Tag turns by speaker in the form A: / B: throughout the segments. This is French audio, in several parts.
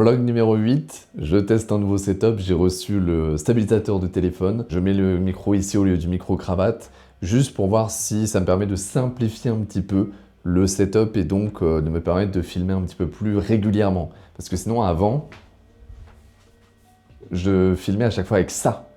A: Vlog numéro 8, je teste un nouveau setup, j'ai reçu le stabilisateur de téléphone. Je mets le micro ici au lieu du micro-cravate, juste pour voir si ça me permet de simplifier un petit peu le setup et donc de me permettre de filmer un petit peu plus régulièrement. Parce que sinon avant, je filmais à chaque fois avec ça.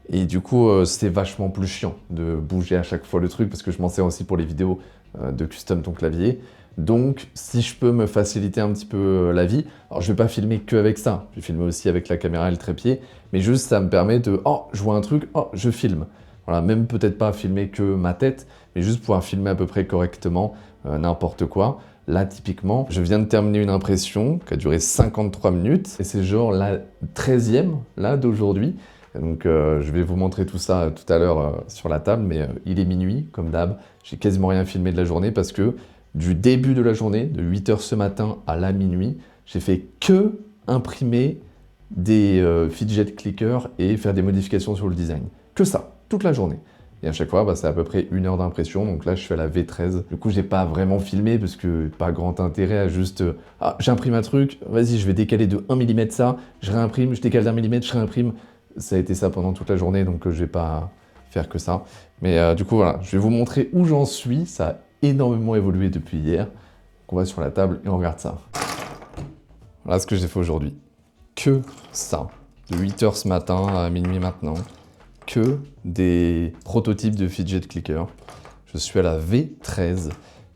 A: Et du coup, c'était vachement plus chiant de bouger à chaque fois le truc parce que je m'en sers aussi pour les vidéos de custom ton clavier. Donc, si je peux me faciliter un petit peu la vie, alors je vais pas filmer que avec ça, je vais filmer aussi avec la caméra et le trépied, mais juste ça me permet de, oh, je vois un truc, oh, je filme. Voilà, même peut-être pas filmer que ma tête, mais juste pouvoir filmer à peu près correctement n'importe quoi. Là, typiquement, je viens de terminer une impression qui a duré 53 minutes, et c'est genre la 13e, là, d'aujourd'hui. Donc je vais vous montrer tout ça tout à l'heure sur la table, mais il est minuit, comme d'hab. J'ai quasiment rien filmé de la journée parce que du début de la journée, de 8 h ce matin à la minuit, j'ai fait que imprimer des fidget clickers et faire des modifications sur le design. Que ça, toute la journée. Et à chaque fois, c'est à peu près 1 heure d'impression. Donc là, je suis à la V13. Du coup, j'ai pas vraiment filmé parce que pas grand intérêt à juste ah, j'imprime un truc, vas-y, je vais décaler de 1 mm ça, je réimprime, je décale d'1 mm, je réimprime. Ça a été ça pendant toute la journée, donc je vais pas faire que ça. Mais du coup, voilà, je vais vous montrer où j'en suis. Ça a énormément évolué depuis hier. Donc on va sur la table et on regarde ça. Voilà ce que j'ai fait aujourd'hui. Que ça. De 8 h ce matin à minuit maintenant. Que des prototypes de fidget clicker. Je suis à la V13.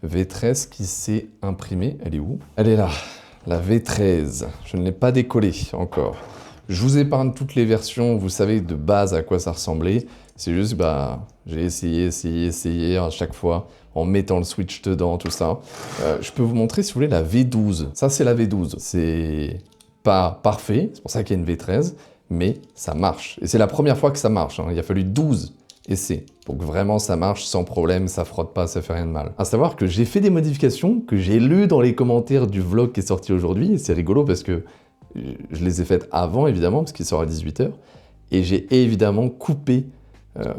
A: V13 qui s'est imprimée. Elle est où? Elle est là. La V13. Je ne l'ai pas décollée encore. Je vous épargne toutes les versions, vous savez de base à quoi ça ressemblait. C'est juste, j'ai essayé à chaque fois, en mettant le switch dedans, tout ça. Je peux vous montrer, si vous voulez, la V12. Ça, c'est la V12. C'est pas parfait, c'est pour ça qu'il y a une V13, mais ça marche. Et c'est la première fois que ça marche, hein. Il a fallu 12 essais pour que vraiment ça marche sans problème, ça frotte pas, ça fait rien de mal. À savoir que j'ai fait des modifications que j'ai lues dans les commentaires du vlog qui est sorti aujourd'hui, et c'est rigolo parce que je les ai faites avant, évidemment, parce qu'il sort à 18 h. Et j'ai évidemment coupé,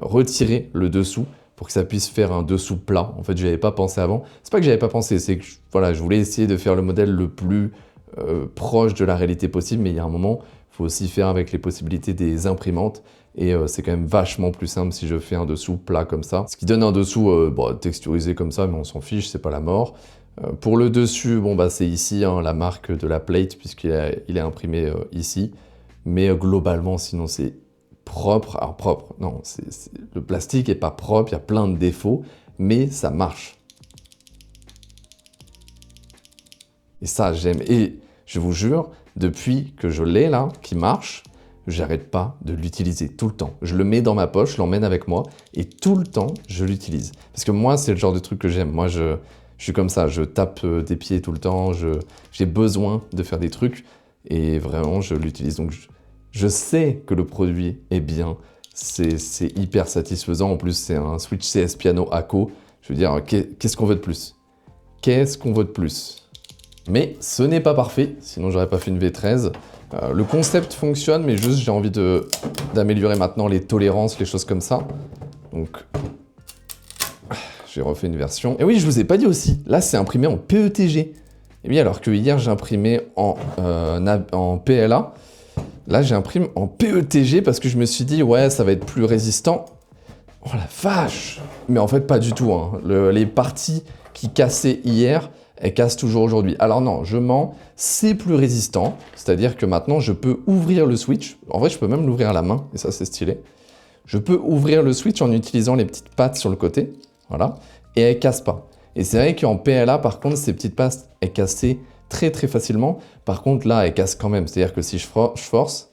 A: retiré le dessous pour que ça puisse faire un dessous plat. En fait, je n'y avais pas pensé avant. C'est pas que j'avais pas pensé, c'est que voilà, je voulais essayer de faire le modèle le plus proche de la réalité possible, mais il y a un moment, il faut aussi faire avec les possibilités des imprimantes. Et c'est quand même vachement plus simple si je fais un dessous plat comme ça. Ce qui donne un dessous texturisé comme ça, mais on s'en fiche, c'est pas la mort. Pour le dessus, c'est ici hein, la marque de la plate puisqu'il est imprimé ici. Mais globalement, sinon c'est propre. Alors propre, non, le plastique est pas propre, il y a plein de défauts, mais ça marche. Et ça, j'aime. Et je vous jure, depuis que je l'ai là, qui marche, j'arrête pas de l'utiliser tout le temps. Je le mets dans ma poche, je l'emmène avec moi et tout le temps, je l'utilise. Parce que moi, c'est le genre de truc que j'aime. Moi, je suis comme ça, je tape des pieds tout le temps, j'ai besoin de faire des trucs et vraiment, je l'utilise. Donc, je sais que le produit est bien, c'est hyper satisfaisant. En plus, c'est un Switch CS Piano Akko. Je veux dire, qu'est-ce qu'on veut de plus? Qu'est-ce qu'on veut de plus? Mais ce n'est pas parfait, sinon j'aurais pas fait une V13. Le concept fonctionne, mais juste j'ai envie d'améliorer maintenant les tolérances, les choses comme ça. Donc, j'ai refait une version. Et oui, je vous ai pas dit aussi, là c'est imprimé en PETG. Et oui, alors que hier j'ai imprimé en PLA, là j'imprime en PETG parce que je me suis dit, ouais, ça va être plus résistant. Oh la vache! Mais en fait, pas du tout, hein. Les parties qui cassaient hier, elles cassent toujours aujourd'hui. Alors non, je mens, c'est plus résistant, c'est-à-dire que maintenant je peux ouvrir le switch. En vrai, je peux même l'ouvrir à la main, et ça c'est stylé. Je peux ouvrir le switch en utilisant les petites pattes sur le côté, voilà, et elles cassent pas. Et c'est vrai qu'en PLA, par contre, ces petites pattes, elles cassaient très très facilement. Par contre, là, elles cassent quand même, c'est-à-dire que si je force,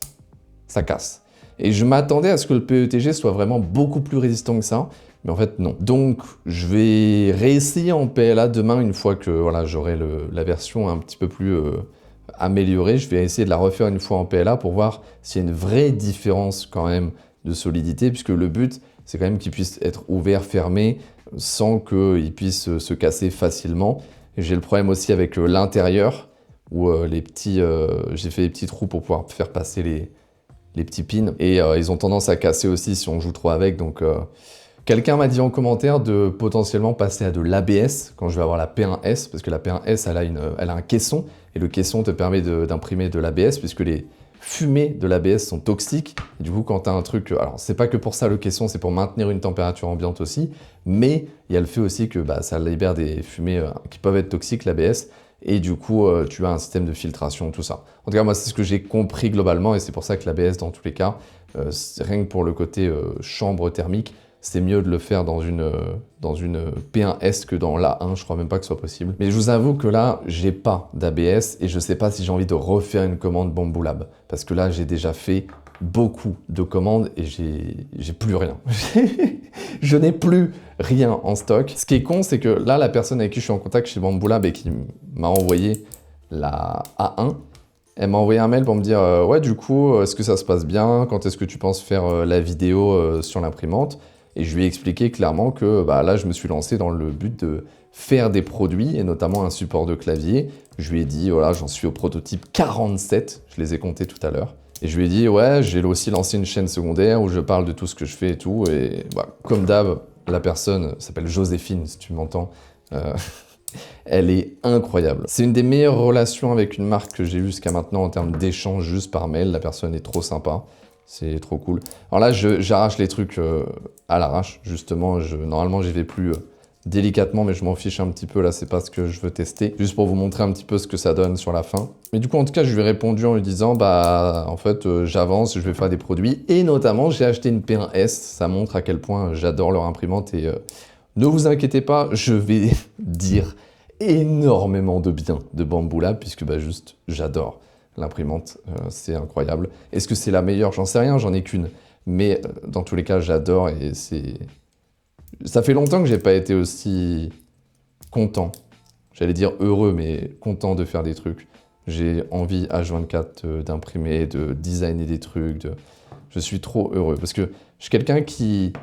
A: ça casse. Et je m'attendais à ce que le PETG soit vraiment beaucoup plus résistant que ça, mais en fait non. Donc je vais réessayer en PLA demain une fois que voilà, j'aurai la version un petit peu plus améliorée. Je vais essayer de la refaire une fois en PLA pour voir s'il y a une vraie différence quand même de solidité, puisque le but c'est quand même qu'il puisse être ouvert, fermé, sans qu'il puisse se casser facilement. J'ai le problème aussi avec l'intérieur, où j'ai fait des petits trous pour pouvoir faire passer les petits pins, et ils ont tendance à casser aussi si on joue trop avec, donc Quelqu'un m'a dit en commentaire de potentiellement passer à de l'ABS quand je vais avoir la P1S, parce que la P1S, elle a un caisson, et le caisson te permet d'imprimer de l'ABS, puisque les fumées de l'ABS sont toxiques. Et du coup, quand tu as un truc... Alors, c'est pas que pour ça le caisson, c'est pour maintenir une température ambiante aussi, mais il y a le fait aussi que ça libère des fumées qui peuvent être toxiques, l'ABS, et du coup, tu as un système de filtration, tout ça. En tout cas, moi, c'est ce que j'ai compris globalement, et c'est pour ça que l'ABS, dans tous les cas, rien que pour le côté chambre thermique, c'est mieux de le faire dans une P1S que dans l'A1, je crois même pas que ce soit possible. Mais je vous avoue que là, j'ai pas d'ABS et je sais pas si j'ai envie de refaire une commande Bambu Lab. Parce que là, j'ai déjà fait beaucoup de commandes et j'ai plus rien. Je n'ai plus rien en stock. Ce qui est con, c'est que là, la personne avec qui je suis en contact chez Bambu Lab et qui m'a envoyé la A1, elle m'a envoyé un mail pour me dire ouais, du coup, est-ce que ça se passe bien? Quand est-ce que tu penses faire la vidéo sur l'imprimante? Et je lui ai expliqué clairement que là, je me suis lancé dans le but de faire des produits, et notamment un support de clavier. Je lui ai dit, voilà, j'en suis au prototype 47, je les ai comptés tout à l'heure. Et je lui ai dit, ouais, j'ai aussi lancé une chaîne secondaire où je parle de tout ce que je fais et tout. Et comme d'hab, la personne s'appelle Joséphine, si tu m'entends. Elle est incroyable. C'est une des meilleures relations avec une marque que j'ai eues jusqu'à maintenant en termes d'échange juste par mail. La personne est trop sympa. C'est trop cool. Alors là, j'arrache les trucs à l'arrache, justement. Normalement, j'y vais plus délicatement, mais je m'en fiche un petit peu. Là, c'est pas ce que je veux tester. Juste pour vous montrer un petit peu ce que ça donne sur la fin. Mais du coup, en tout cas, je lui ai répondu en lui disant, en fait, j'avance, je vais faire des produits. Et notamment, j'ai acheté une P1S. Ça montre à quel point j'adore leur imprimante. Et ne vous inquiétez pas, je vais dire énormément de bien de Bambu Lab, puisque juste, j'adore. L'imprimante, c'est incroyable. Est-ce que c'est la meilleure? J'en sais rien, j'en ai qu'une. Mais dans tous les cas, j'adore et c'est... Ça fait longtemps que j'ai pas été aussi content. J'allais dire heureux, mais content de faire des trucs. J'ai envie H24 d'imprimer, de designer des trucs. Je suis trop heureux parce que je suis quelqu'un qui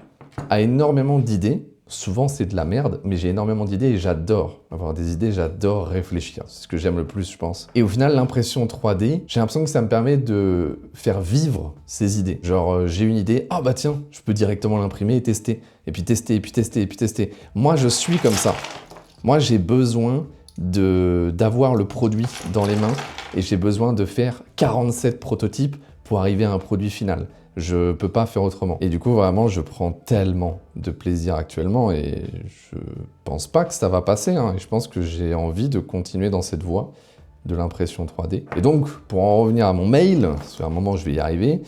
A: a énormément d'idées. Souvent, c'est de la merde, mais j'ai énormément d'idées et j'adore avoir des idées, j'adore réfléchir. C'est ce que j'aime le plus, je pense. Et au final, l'impression 3D, j'ai l'impression que ça me permet de faire vivre ces idées. Genre, j'ai une idée, ah bah tiens, je peux directement l'imprimer et tester. Et puis tester, et puis tester, et puis tester. Moi, je suis comme ça. Moi, j'ai besoin d'avoir le produit dans les mains et j'ai besoin de faire 47 prototypes pour arriver à un produit final. Je peux pas faire autrement. Et du coup, vraiment, je prends tellement de plaisir actuellement et je pense pas que ça va passer. Et je pense que j'ai envie de continuer dans cette voie de l'impression 3D. Et donc, pour en revenir à mon mail, parce qu'à un moment, je vais y arriver,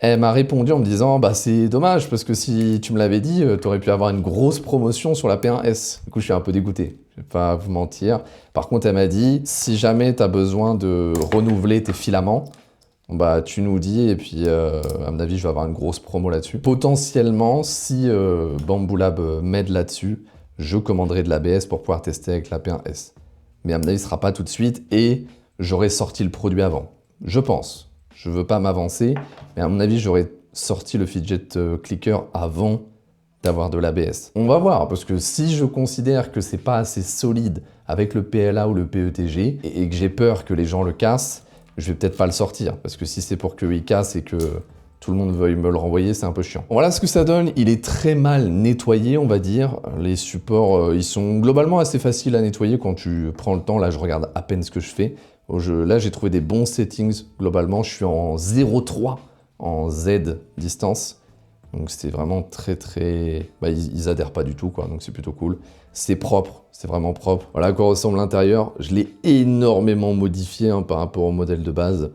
A: elle m'a répondu en me disant « c'est dommage, parce que si tu me l'avais dit, tu aurais pu avoir une grosse promotion sur la P1S. » Du coup, je suis un peu dégoûté. Je vais pas vous mentir. Par contre, elle m'a dit « Si jamais tu as besoin de renouveler tes filaments, tu nous dis, et puis à mon avis, je vais avoir une grosse promo là-dessus. » Potentiellement, si Bambu Lab m'aide là-dessus, je commanderai de l'ABS pour pouvoir tester avec la P1S. Mais à mon avis, ce ne sera pas tout de suite, et j'aurai sorti le produit avant. Je pense. Je ne veux pas m'avancer, mais à mon avis, j'aurais sorti le fidget clicker avant d'avoir de l'ABS. On va voir, parce que si je considère que c'est pas assez solide avec le PLA ou le PETG, et que j'ai peur que les gens le cassent, je vais peut-être pas le sortir, parce que si c'est pour qu'il casse et que tout le monde veuille me le renvoyer, c'est un peu chiant. Voilà ce que ça donne. Il est très mal nettoyé, on va dire. Les supports, ils sont globalement assez faciles à nettoyer quand tu prends le temps. Là, je regarde à peine ce que je fais. Là, j'ai trouvé des bons settings. Globalement, je suis en 0.3 en Z distance. Donc, c'est vraiment très... ils adhèrent pas du tout, quoi. Donc, c'est plutôt cool. C'est propre, c'est vraiment propre. Voilà à quoi ressemble l'intérieur. Je l'ai énormément modifié par rapport au modèle de base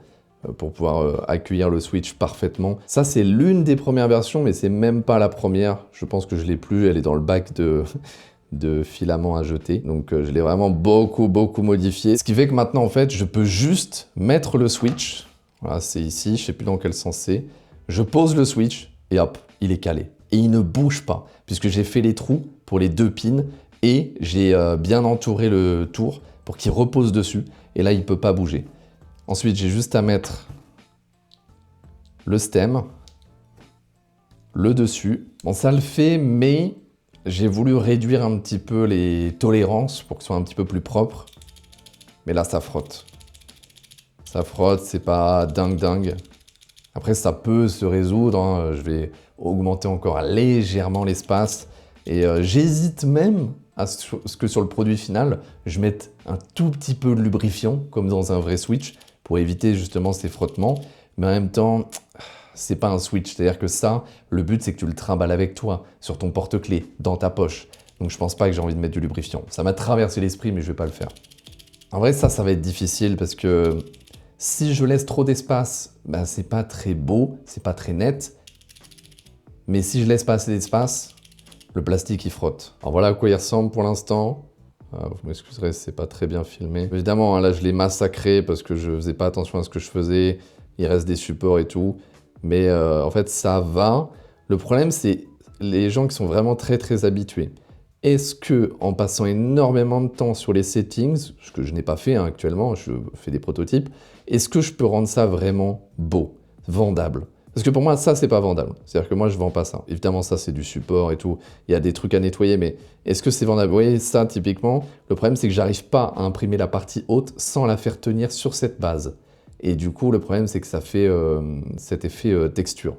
A: pour pouvoir accueillir le Switch parfaitement. Ça, c'est l'une des premières versions, mais c'est même pas la première. Je pense que je l'ai plus. Elle est dans le bac de filaments à jeter. Donc, je l'ai vraiment beaucoup modifié. Ce qui fait que maintenant, en fait, je peux juste mettre le Switch. Voilà, c'est ici. Je sais plus dans quel sens c'est. Je pose le Switch et hop, il est calé. Et il ne bouge pas, puisque j'ai fait les trous pour les 2 pins et j'ai bien entouré le tour pour qu'il repose dessus. Et là, il ne peut pas bouger. Ensuite, j'ai juste à mettre le stem, le dessus. Bon, ça le fait, mais j'ai voulu réduire un petit peu les tolérances pour que ce soit un petit peu plus propre. Mais là, ça frotte. Ça frotte, c'est pas dingue. Après, ça peut se résoudre, hein. Je vais augmenter encore légèrement l'espace. Et j'hésite même à ce que sur le produit final, je mette un tout petit peu de lubrifiant, comme dans un vrai switch, pour éviter justement ces frottements. Mais en même temps, c'est pas un switch. C'est-à-dire que ça, le but, c'est que tu le trimbales avec toi, sur ton porte-clés, dans ta poche. Donc je pense pas que j'ai envie de mettre du lubrifiant. Ça m'a traversé l'esprit, mais je vais pas le faire. En vrai, ça va être difficile parce que si je laisse trop d'espace, ben, c'est pas très beau, c'est pas très net. Mais si je laisse pas assez d'espace, le plastique il frotte. Alors voilà à quoi il ressemble pour l'instant. Vous m'excuserez, c'est pas très bien filmé. Évidemment, hein, là je l'ai massacré parce que je faisais pas attention à ce que je faisais. Il reste des supports et tout. Mais en fait, ça va. Le problème, c'est les gens qui sont vraiment très habitués. Est-ce que, en passant énormément de temps sur les settings, ce que je n'ai pas fait hein, actuellement, je fais des prototypes, est-ce que je peux rendre ça vraiment beau, vendable? Parce que pour moi, ça, c'est pas vendable. C'est-à-dire que moi, je vends pas ça. Évidemment, ça, c'est du support et tout. Il y a des trucs à nettoyer, mais est-ce que c'est vendable? Vous voyez, ça, typiquement, le problème, c'est que j'arrive pas à imprimer la partie haute sans la faire tenir sur cette base. Et du coup, le problème, c'est que ça fait cet effet texture.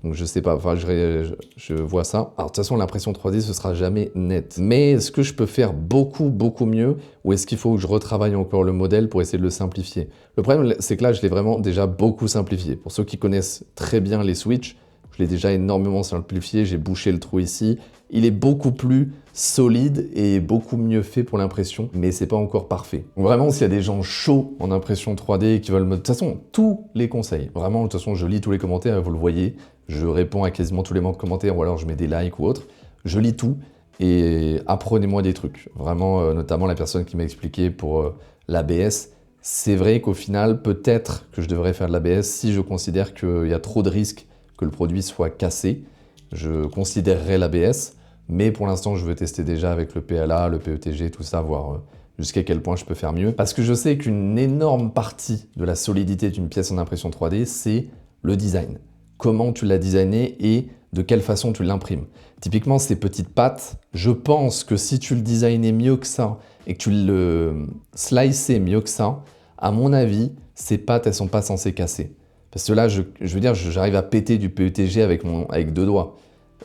A: Donc je sais pas, enfin je vois ça. Alors de toute façon l'impression 3D ce sera jamais net. Mais est-ce que je peux faire beaucoup mieux ou est-ce qu'il faut que je retravaille encore le modèle pour essayer de le simplifier? Le problème c'est que là je l'ai vraiment déjà beaucoup simplifié. Pour ceux qui connaissent très bien les switches, je l'ai déjà énormément simplifié, j'ai bouché le trou ici. Il est beaucoup plus solide et beaucoup mieux fait pour l'impression, mais c'est pas encore parfait. Donc vraiment, s'il y a des gens chauds en impression 3D qui veulent me... De toute façon, tous les conseils. Vraiment, de toute façon, je lis tous les commentaires, vous le voyez. Je réponds à quasiment tous les commentaires ou alors je mets des likes ou autre. Je lis tout et apprenez-moi des trucs. Vraiment, notamment la personne qui m'a expliqué pour l'ABS. C'est vrai qu'au final, peut-être que je devrais faire de l'ABS si je considère qu'il y a trop de risques que le produit soit cassé. Je considérerais l'ABS. Mais pour l'instant, je veux tester déjà avec le PLA, le PETG, tout ça, voir jusqu'à quel point je peux faire mieux. Parce que je sais qu'une énorme partie de la solidité d'une pièce en impression 3D, c'est le design. Comment tu l'as designé et de quelle façon tu l'imprimes. Typiquement, ces petites pattes, je pense que si tu le designais mieux que ça et que tu le sliçais mieux que ça, à mon avis, ces pattes, elles sont pas censées casser. Parce que là, je veux dire, j'arrive à péter du PETG avec 2 doigts.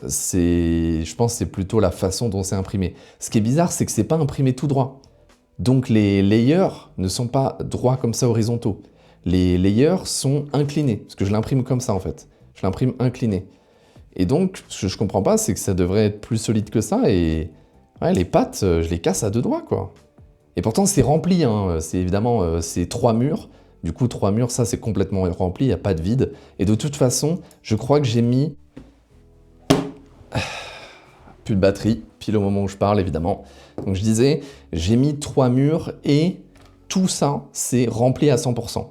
A: Je pense que c'est plutôt la façon dont c'est imprimé. Ce qui est bizarre, c'est que c'est pas imprimé tout droit. Donc les layers ne sont pas droits comme ça horizontaux. Les layers sont inclinés, parce que je l'imprime comme ça en fait. Je l'imprime incliné. Et donc, ce que je comprends pas, c'est que ça devrait être plus solide que ça, et ouais, les pattes, je les casse à 2 doigts, quoi. Et pourtant, c'est rempli, hein. C'est évidemment, c'est 3 murs. Du coup, 3 murs, ça, c'est complètement rempli, il n'y a pas de vide. Et de toute façon, je crois que j'ai mis... Plus de batterie, pile au moment où je parle évidemment. Donc je disais, j'ai mis 3 murs et tout ça, c'est rempli à 100%.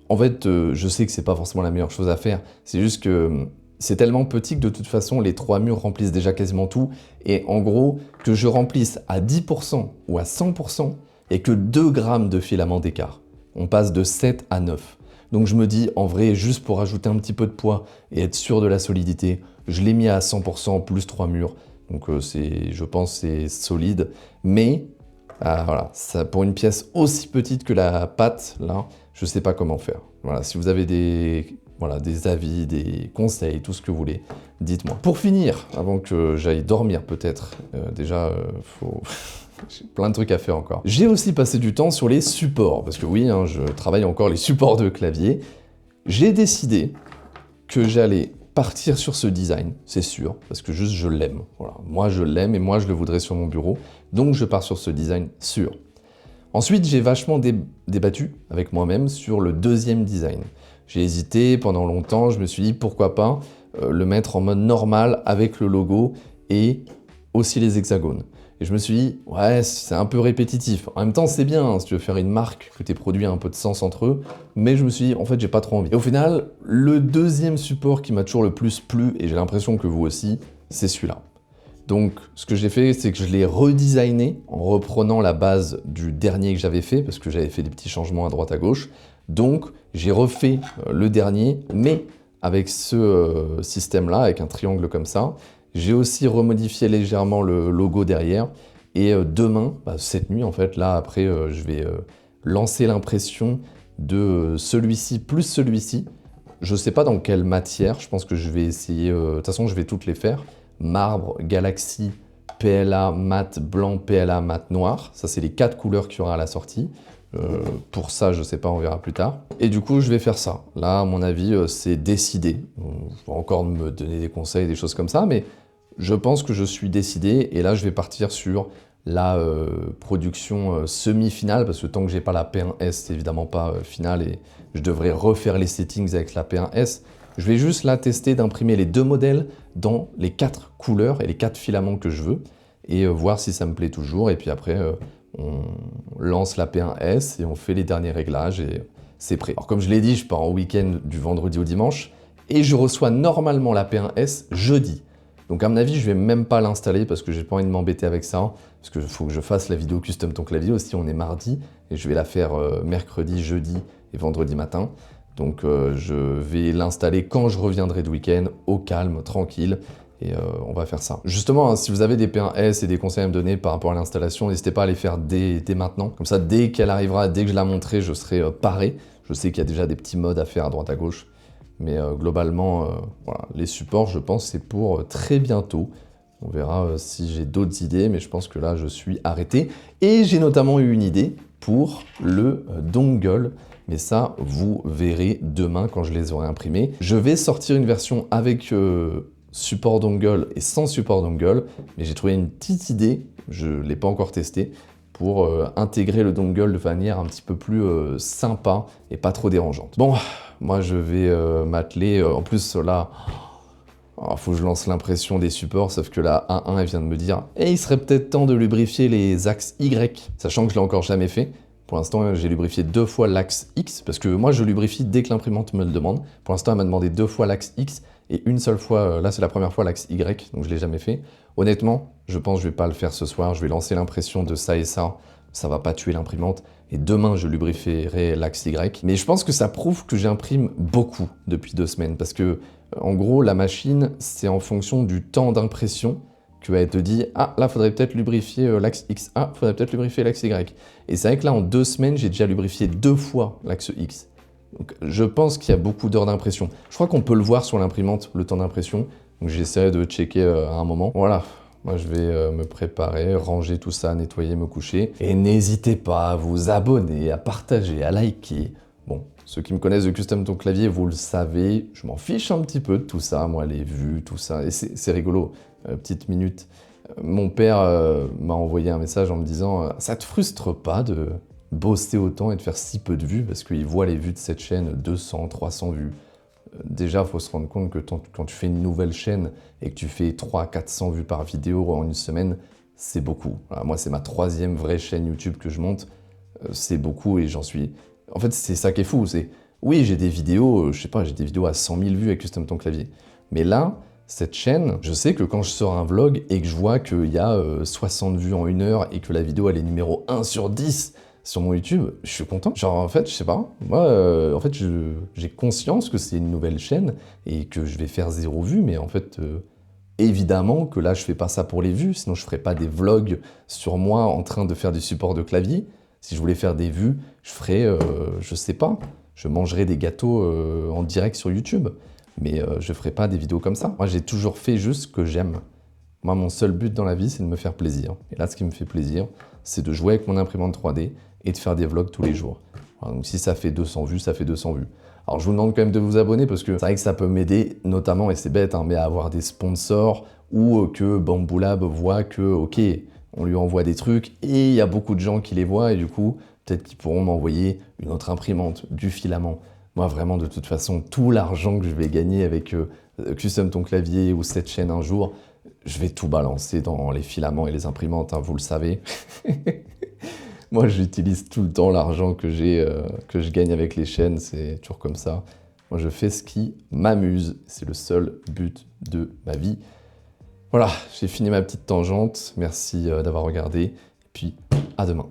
A: En fait, je sais que c'est pas forcément la meilleure chose à faire, c'est juste que c'est tellement petit que de toute façon, les 3 murs remplissent déjà quasiment tout. Et en gros, que je remplisse à 10% ou à 100%, et que 2 grammes de filament d'écart. On passe de 7 à 9. Donc je me dis, en vrai, juste pour ajouter un petit peu de poids et être sûr de la solidité, je l'ai mis à 100% plus 3 murs. Donc je pense c'est solide. Mais voilà, ça, pour une pièce aussi petite que la pâte, là, je ne sais pas comment faire. Voilà, si vous avez des avis, des conseils, tout ce que vous voulez, dites-moi. Pour finir, avant que j'aille dormir peut-être, déjà, j'ai plein de trucs à faire encore. J'ai aussi passé du temps sur les supports, parce que oui, hein, je travaille encore les supports de clavier. J'ai décidé que j'allais partir sur ce design, c'est sûr, parce que juste je l'aime. Voilà. Moi je l'aime et moi je le voudrais sur mon bureau, donc je pars sur ce design sûr. Ensuite, j'ai vachement débattu avec moi-même sur le deuxième design. J'ai hésité pendant longtemps, je me suis dit pourquoi pas le mettre en mode normal avec le logo et aussi les hexagones. Et je me suis dit, ouais, c'est un peu répétitif. En même temps, c'est bien, hein, si tu veux faire une marque, que tes produits aient un peu de sens entre eux. Mais je me suis dit, en fait, j'ai pas trop envie. Et au final, le deuxième support qui m'a toujours le plus plu, et j'ai l'impression que vous aussi, c'est celui-là. Donc, ce que j'ai fait, c'est que je l'ai redesigné en reprenant la base du dernier que j'avais fait, parce que j'avais fait des petits changements à droite à gauche. Donc, j'ai refait le dernier, mais avec ce système-là, avec un triangle comme ça. J'ai aussi remodifié légèrement le logo derrière. Et demain, cette nuit en fait, là après, je vais lancer l'impression de celui-ci plus celui-ci Je sais pas dans quelle matière, je pense que je vais essayer... de toute façon, je vais toutes les faire. Marbre, galaxie, PLA mat blanc, PLA mat noir. Ça, c'est les 4 couleurs qu'il y aura à la sortie. Pour ça, je sais pas, on verra plus tard. Et du coup, je vais faire ça. Là, à mon avis, c'est décidé. Je vais encore me donner des conseils, des choses comme ça, mais je pense que je suis décidé. Et là, je vais partir sur la production semi-finale, parce que tant que j'ai pas la P1S, c'est évidemment pas finale, et je devrais refaire les settings avec la P1S. Je vais juste là tester d'imprimer les 2 modèles dans les 4 couleurs et les 4 filaments que je veux, et voir si ça me plaît toujours, et puis après on lance la P1S et on fait les derniers réglages et c'est prêt. Alors comme je l'ai dit, je pars en week-end du vendredi au dimanche, et je reçois normalement la P1S jeudi. Donc à mon avis, je vais même pas l'installer parce que j'ai pas envie de m'embêter avec ça, parce qu'il faut que je fasse la vidéo custom ton clavier aussi, on est mardi, et je vais la faire mercredi, jeudi et vendredi matin. Donc je vais l'installer quand je reviendrai de week-end, au calme, tranquille, et on va faire ça. Justement, hein, si vous avez des P1S et des conseils à me donner par rapport à l'installation, n'hésitez pas à les faire dès maintenant. Comme ça, dès qu'elle arrivera, dès que je la montrerai, je serai paré. Je sais qu'il y a déjà des petits mods à faire à droite à gauche. Mais globalement, voilà, les supports, je pense, c'est pour très bientôt. On verra si j'ai d'autres idées, mais je pense que là, je suis arrêté. Et j'ai notamment eu une idée pour le dongle. Mais ça, vous verrez demain quand je les aurai imprimés. Je vais sortir une version avec support dongle et sans support dongle. Mais j'ai trouvé une petite idée, je ne l'ai pas encore testé, pour intégrer le dongle de manière un petit peu plus sympa et pas trop dérangeante. Bon, moi je vais m'atteler, en plus là, faut que je lance l'impression des supports, sauf que la A1 elle vient de me dire « il serait peut-être temps de lubrifier les axes Y », sachant que je l'ai encore jamais fait. Pour l'instant, j'ai lubrifié 2 fois l'axe X, parce que moi je lubrifie dès que l'imprimante me le demande. Pour l'instant, elle m'a demandé 2 fois l'axe X, et une seule fois, là c'est la première fois l'axe Y, donc je ne l'ai jamais fait. Honnêtement, je pense que je ne vais pas le faire ce soir, je vais lancer l'impression de ça et ça va pas tuer l'imprimante, et demain je lubrifierai l'axe Y. Mais je pense que ça prouve que j'imprime beaucoup depuis 2 semaines, parce que en gros, la machine, c'est en fonction du temps d'impression qu'elle te dit « Ah, là, faudrait peut-être lubrifier l'axe X. Ah, faudrait peut-être lubrifier l'axe Y. » Et c'est vrai que là, en 2 semaines, j'ai déjà lubrifié 2 fois l'axe X. Donc, je pense qu'il y a beaucoup d'heures d'impression. Je crois qu'on peut le voir sur l'imprimante, le temps d'impression. Donc, j'essaierai de checker à un moment. Voilà. Moi, je vais me préparer, ranger tout ça, nettoyer, me coucher. Et n'hésitez pas à vous abonner, à partager, à liker. Bon, ceux qui me connaissent de Custom Ton Clavier, vous le savez, je m'en fiche un petit peu de tout ça, moi, les vues, tout ça. Et c'est rigolo. Petite minute. Mon père m'a envoyé un message en me disant « Ça te frustre pas de bosser autant et de faire si peu de vues ?» Parce qu'il voit les vues de cette chaîne, 200, 300 vues. Déjà, il faut se rendre compte que quand tu fais une nouvelle chaîne et que tu fais 300-400 vues par vidéo en une semaine, c'est beaucoup. Voilà, moi, c'est ma 3e vraie chaîne YouTube que je monte. C'est beaucoup et j'en suis... En fait, c'est ça qui est fou. Oui, j'ai des vidéos, je sais pas, j'ai des vidéos à 100 000 vues avec Custom Ton Clavier. Mais là, cette chaîne, je sais que quand je sors un vlog et que je vois qu'il y a 60 vues en 1 heure et que la vidéo, elle est numéro 1 sur 10 sur mon YouTube, je suis content. Genre, en fait, je sais pas, moi, en fait, j'ai conscience que c'est une nouvelle chaîne et que je vais faire 0 vues, mais en fait, évidemment que là, je fais pas ça pour les vues, sinon je ferais pas des vlogs sur moi en train de faire du support de clavier. Si je voulais faire des vues, je ferais, je sais pas, je mangerais des gâteaux en direct sur YouTube. Mais je ferai pas des vidéos comme ça. Moi, j'ai toujours fait juste ce que j'aime. Moi, mon seul but dans la vie, c'est de me faire plaisir. Et là, ce qui me fait plaisir, c'est de jouer avec mon imprimante 3D et de faire des vlogs tous les jours. Voilà, donc si ça fait 200 vues, ça fait 200 vues. Alors, je vous demande quand même de vous abonner parce que c'est vrai que ça peut m'aider, notamment, et c'est bête, hein, mais à avoir des sponsors ou que Bambu Lab voit que, ok, on lui envoie des trucs et il y a beaucoup de gens qui les voient et du coup, peut-être qu'ils pourront m'envoyer une autre imprimante, du filament. Moi, vraiment, de toute façon, tout l'argent que je vais gagner avec Custom Ton Clavier ou cette chaîne un jour, je vais tout balancer dans les filaments et les imprimantes, hein, vous le savez. Moi, j'utilise tout le temps l'argent que je gagne avec les chaînes, c'est toujours comme ça. Moi, je fais ce qui m'amuse, c'est le seul but de ma vie. Voilà, j'ai fini ma petite tangente, merci d'avoir regardé, et puis à demain.